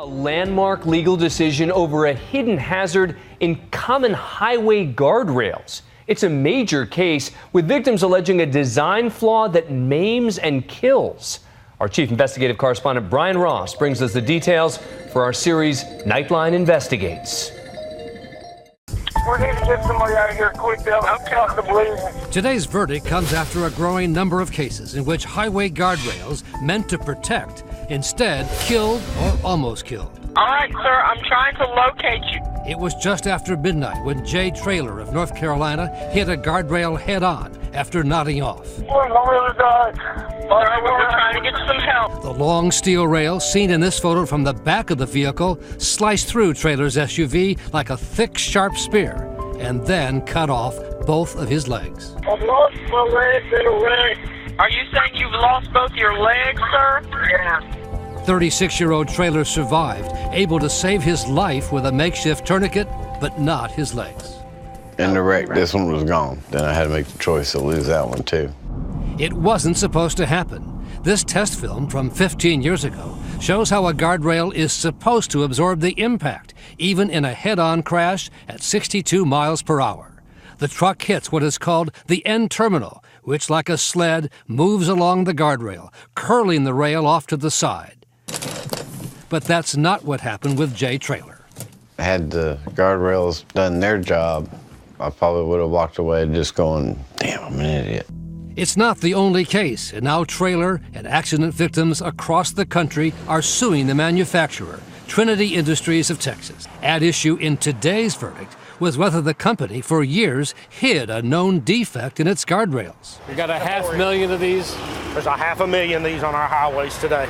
A landmark legal decision over a hidden hazard in common highway guardrails. It's a major case with victims alleging a design flaw that maims and kills. Our chief investigative correspondent Brian Ross brings us the details for our series Nightline Investigates. We need to get somebody out of here quick. Today's verdict comes after a growing number of cases in which highway guardrails meant to protect instead killed or almost killed. All right, sir, I'm trying to locate you. It was just after midnight when Jay Traylor of North Carolina hit a guardrail head-on after nodding off. I'm really died. All right, we're trying to get some help. The long steel rail, seen in this photo from the back of the vehicle, sliced through Traylor's SUV like a thick, sharp spear, and then cut off both of his legs. I've lost my legs in a wreck. Are you saying you've lost both your legs, sir? Yeah. 36-year-old Traylor survived, able to save his life with a makeshift tourniquet, but not his legs. In the wreck, this one was gone. Then I had to make the choice to lose that one too. It wasn't supposed to happen. This test film from 15 years ago shows how a guardrail is supposed to absorb the impact, even in a head-on crash at 62 miles per hour. The truck hits what is called the end terminal, which, like a sled, moves along the guardrail, curling the rail off to the side. But that's not what happened with Jay Traylor. Had the guardrails done their job, I probably would have walked away just going, damn, I'm an idiot. It's not the only case, and now Traylor and accident victims across the country are suing the manufacturer, Trinity Industries of Texas. At issue in today's verdict was whether the company for years hid a known defect in its guardrails. We got 500,000 of these. There's 500,000 of these on our highways today.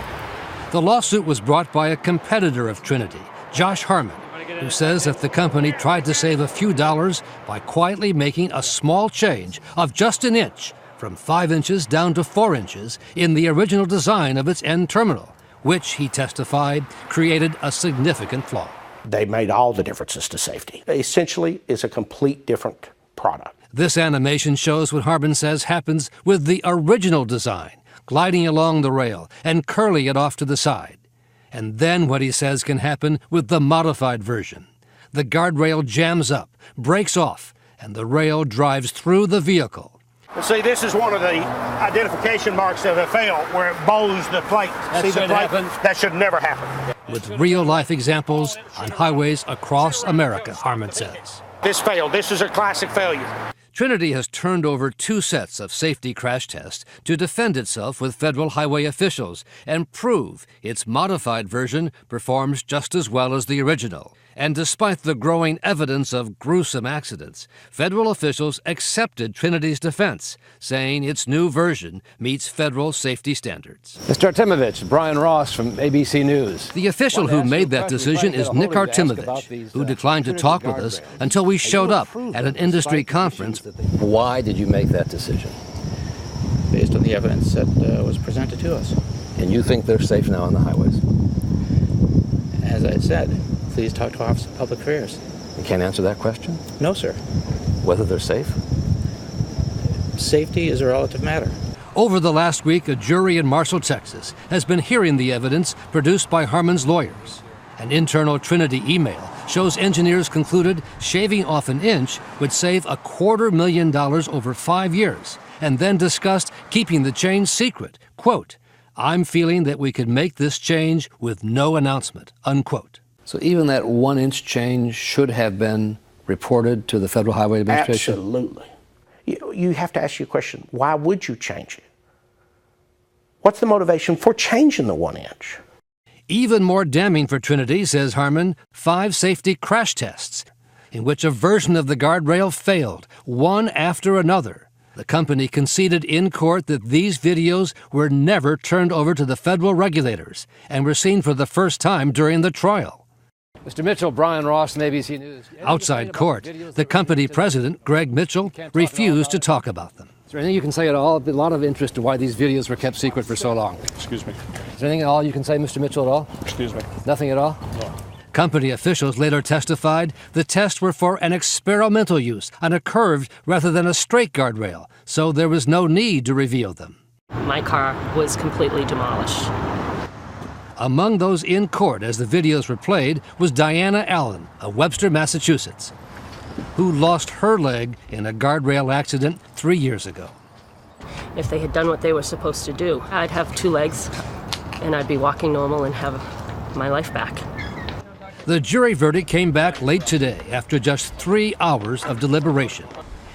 The lawsuit was brought by a competitor of Trinity, Josh Harmon, who says that the company tried to save a few dollars by quietly making a small change of just an inch, from 5 inches down to 4 inches, in the original design of its end terminal, which, he testified, created a significant flaw. They made all the differences to safety. Essentially, it's a complete different product. This animation shows what Harmon says happens with the original design, gliding along the rail and curling it off to the side. And then what he says can happen with the modified version. The guardrail jams up, breaks off, and the rail drives through the vehicle. Well, see, this is one of the identification marks of a fail where it bows the plate. See the plate? That should never happen. With real-life examples on highways across America, Harmon says. This failed. This is a classic failure. Trinity has turned over 2 sets of safety crash tests to defend itself with federal highway officials and prove its modified version performs just as well as the original. And despite the growing evidence of gruesome accidents, federal officials accepted Trinity's defense, saying its new version meets federal safety standards. Mr. Artemovich, Brian Ross from ABC News. The official who made that decision is Nick Artemovich, who declined to talk with us until we showed up at an industry conference. Why did you make that decision? Based on the evidence that was presented to us. And you think they're safe now on the highways? As I said, please talk to Office of Public Affairs. You can't answer that question? No, sir. Whether they're safe? Safety is a relative matter. Over the last week, a jury in Marshall, Texas, has been hearing the evidence produced by Harmon's lawyers. An internal Trinity email shows engineers concluded shaving off an inch would save $250,000 over 5 years, and then discussed keeping the change secret. Quote, "I'm feeling that we could make this change with no announcement," unquote. So even that 1 inch change should have been reported to the Federal Highway Administration? Absolutely. You have to ask your question, why would you change it? What's the motivation for changing the 1 inch? Even more damning for Trinity, says Harmon, 5 safety crash tests in which a version of the guardrail failed, one after another. The company conceded in court that these videos were never turned over to the federal regulators and were seen for the first time during the trial. Mr. Mitchell, Brian Ross from ABC News. Outside court, the company president, Greg Mitchell, refused to talk about them. Is there anything you can say at all? A lot of interest in why these videos were kept secret for so long. Excuse me. Is there anything at all you can say, Mr. Mitchell, at all? Excuse me. Nothing at all? No. Company officials later testified the tests were for an experimental use on a curved rather than a straight guardrail, so there was no need to reveal them. My car was completely demolished. Among those in court as the videos were played was Diana Allen of Webster, Massachusetts, who lost her leg in a guardrail accident 3 years ago. If they had done what they were supposed to do, I'd have 2 legs and I'd be walking normal and have my life back. The jury verdict came back late today after just 3 hours of deliberation.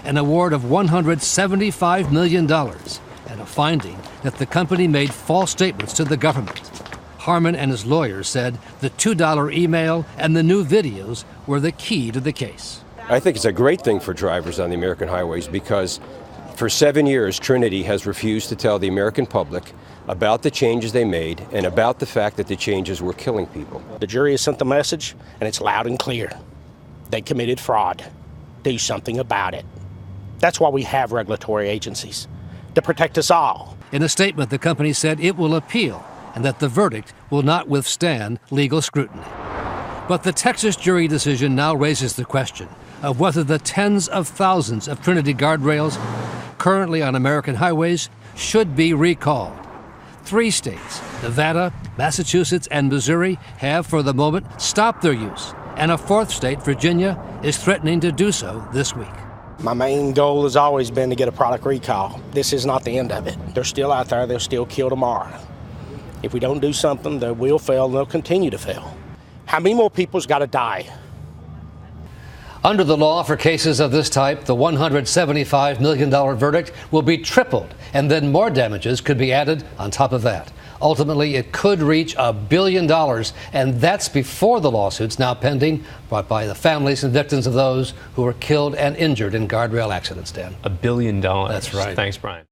An award of $175 million and a finding that the company made false statements to the government. Harmon and his lawyers said the $2 email and the new videos were the key to the case. I think it's a great thing for drivers on the American highways because for 7 years, Trinity has refused to tell the American public about the changes they made and about the fact that the changes were killing people. The jury has sent the message, and it's loud and clear. They committed fraud. Do something about it. That's why we have regulatory agencies, to protect us all. In a statement, the company said it will appeal and that the verdict will not withstand legal scrutiny. But the Texas jury decision now raises the question of whether the tens of thousands of Trinity guardrails currently on American highways should be recalled. 3 states, Nevada, Massachusetts, and Missouri, have for the moment stopped their use, and a 4th state, Virginia, is threatening to do so this week. My main goal has always been to get a product recall. This is not the end of it. They're still out there. They'll still kill tomorrow. If we don't do something, they will fail, and they'll continue to fail. How many more people's got to die? Under the law for cases of this type, the $175 million verdict will be tripled, and then more damages could be added on top of that. Ultimately, it could reach $1 billion, and that's before the lawsuits now pending brought by the families and victims of those who were killed and injured in guardrail accidents, Dan. $1 billion. That's right. Thanks, Brian.